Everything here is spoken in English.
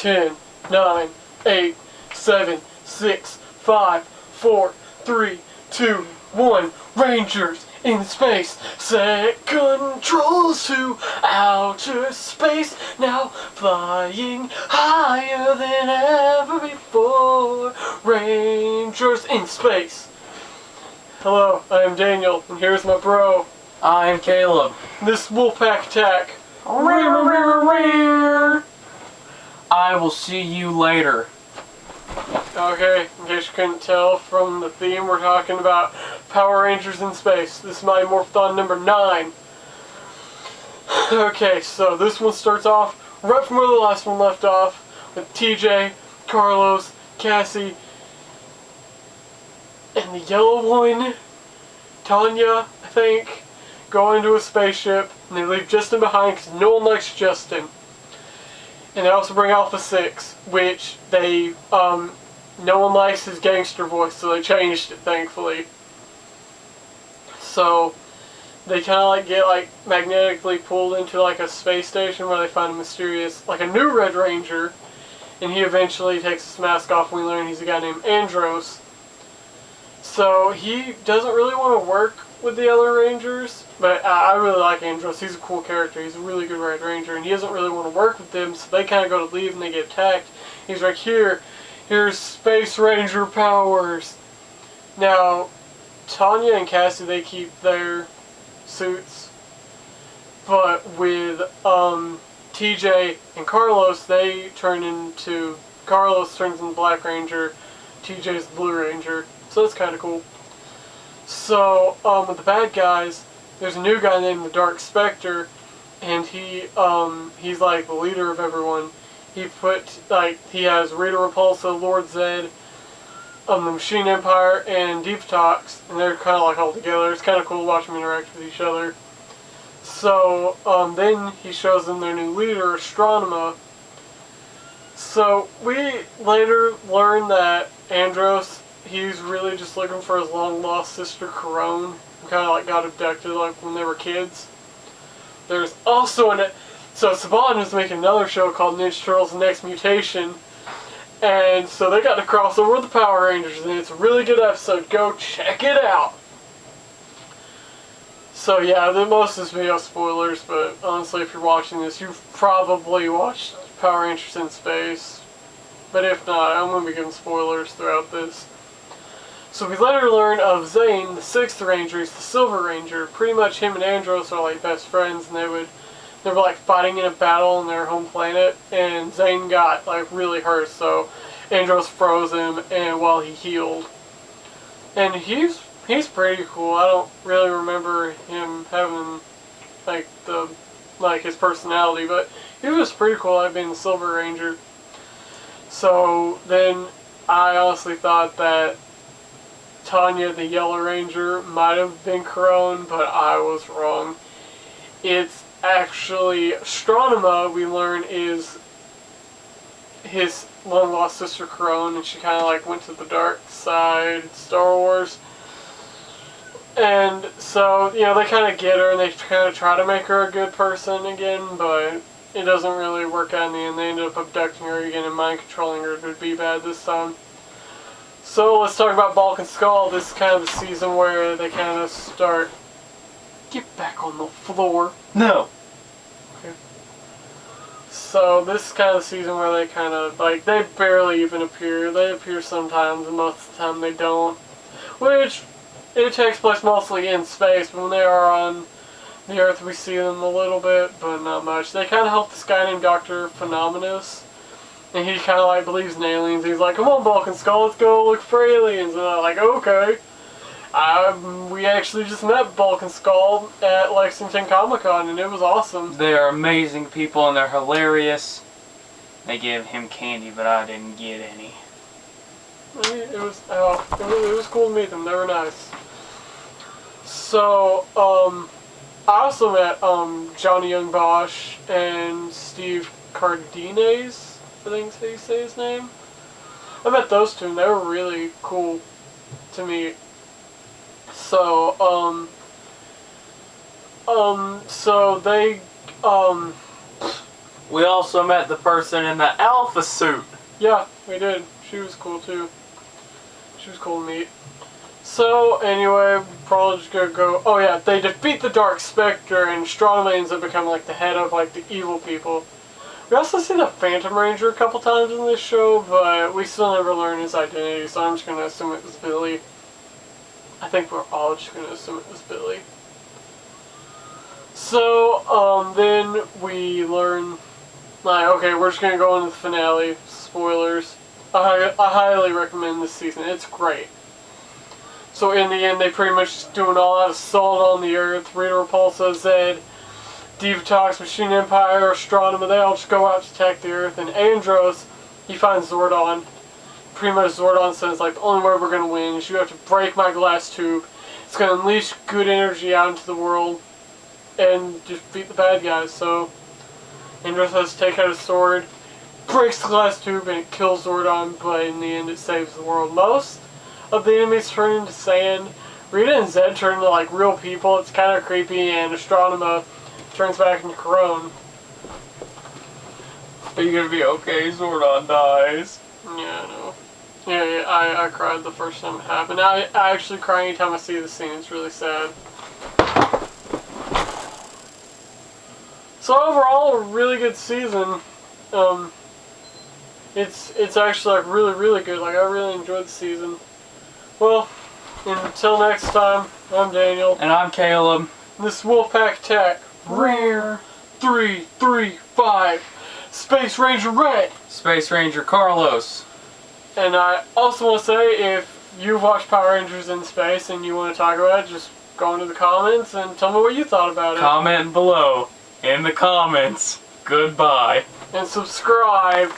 10, 9, 8, 7, 6, 5, 4, 3, 2, 1. Rangers in space. Set controls to outer space. Now flying higher than ever before. Rangers in space. Hello, I am Daniel, and here's my bro. I'm Caleb. This WolfpackATTAck. I will see you later. Okay, in case you couldn't tell from the theme, we're talking about Power Rangers in space. This is Mighty-Morph-a-Thon number 9. Okay, so this one starts off right from where the last one left off, with TJ, Carlos, Cassie, and the yellow one, Tanya, I think, go into a spaceship, and they leave Justin behind because no one likes Justin. And they also bring Alpha 6, which they, no one likes his gangster voice, so they changed it, thankfully. So, they kind of like get like magnetically pulled into like a space station where they find a mysterious, like a new Red Ranger, and he eventually takes his mask off and we learn he's a guy named Andros. So, he doesn't really want to work with the other Rangers, but I really like Andros. He's a cool character. He's a really good Red Ranger, and he doesn't really want to work with them, so they kind of go to leave and they get attacked. He's like, here's Space Ranger powers. Now, Tanya and Cassie, they keep their suits, but with TJ and Carlos, Carlos turns into Black Ranger, TJ's the Blue Ranger, so that's kind of cool. So, with the bad guys, there's a new guy named the Dark Spectre, and he's like the leader of everyone. He has Rita Repulsa, Lord Zed, the Machine Empire, and Detox, and they're kind of like all together. It's kind of cool to watch them interact with each other. So, then he shows them their new leader, Astronema. So, we later learn that Andros, he's really just looking for his long-lost sister, Corone, who kind of like got abducted like when they were kids. There's also so Saban was making another show called Ninja Turtles: The Next Mutation, and so they got to cross over with the Power Rangers, and it's a really good episode. Go check it out. So yeah, most of this video is spoilers, but honestly, if you're watching this, you've probably watched Power Rangers in Space. But if not, I'm going to be giving spoilers throughout this. So we later learn of Zane, the 6th Ranger. He's the Silver Ranger. Pretty much him and Andros are like best friends, and they were like fighting in a battle on their home planet, and Zane got like really hurt, so Andros froze him and while he healed. And he's pretty cool. I don't really remember him having like his personality, but he was pretty cool at being the Silver Ranger. So then I honestly thought that Tanya, the Yellow Ranger, might have been Corone, but I was wrong. It's actually Astronema, we learn, is his long-lost sister Corone, and she kind of like went to the dark side, Star Wars. And so, you know, they kind of get her, and they kind of try to make her a good person again, but it doesn't really work out in the end. They end up abducting her again and mind-controlling her to be bad this time. So let's talk about Bulk and Skull. This is kind of the season where they kind of start... Get back on the floor. No. Okay. So this is kind of the season where they kind of, like, they barely even appear. They appear sometimes, and most of the time they don't. Which, it takes place mostly in space, but when they are on the Earth we see them a little bit, but not much. They kind of help this guy named Dr. Phenomenus. And he kind of like believes in aliens. He's like, come on, Bulk and Skull, let's go look for aliens. And I'm like, okay. We actually just met Bulk and Skull at Lexington Comic-Con, and it was awesome. They are amazing people, and they're hilarious. They gave him candy, but I didn't get any. It was cool to meet them. They were nice. So, I also met Johnny Young Bosch and Steve Cardenas. I think that's how you say his name. I met those two, and they were really cool to meet. So, so they, We also met the person in the alpha suit. Yeah, we did. She was cool too. She was cool to meet. So, anyway, we're probably just gonna go... Oh yeah, they defeat the Dark Spectre, and Astronema ends up becoming, like, the head of, like, the evil people. We also see the Phantom Ranger a couple times in this show, but we still never learn his identity, so I'm just gonna assume it was Billy. I think we're all just gonna assume it was Billy. So, then we learn... Like, okay, we're just gonna go into the finale. Spoilers. I highly recommend this season. It's great. So in the end, they pretty much just do an all-out assault on the Earth. Rita Repulsa, Zed, Divatox, Machine Empire, Astronema, they all just go out to attack the Earth. And Andros, he finds Zordon. Pretty much Zordon says, like, the only way we're going to win is you have to break my glass tube. It's going to unleash good energy out into the world and just beat the bad guys. So Andros has to take out his sword, breaks the glass tube, and it kills Zordon, but in the end it saves the world. Most of the enemies turn into sand. Rita and Zed turn into, like, real people. It's kind of creepy, and Astronema turns back into Corone. Are you gonna be okay? Zordon dies. Yeah, I know. Yeah, I cried the first time it happened. I actually cry anytime I see the scene. It's really sad. So overall, a really good season. It's actually, like, really good. Like, I really enjoyed the season. Well, until next time, I'm Daniel. And I'm Caleb. This is WolfpackATTACK. Rear 335. Space Ranger Red. Space Ranger Carlos. And I also want to say, if you've watched Power Rangers in Space and you want to talk about it, just go into the comments and tell me what you thought about it. Comment below in the comments. Goodbye. And subscribe.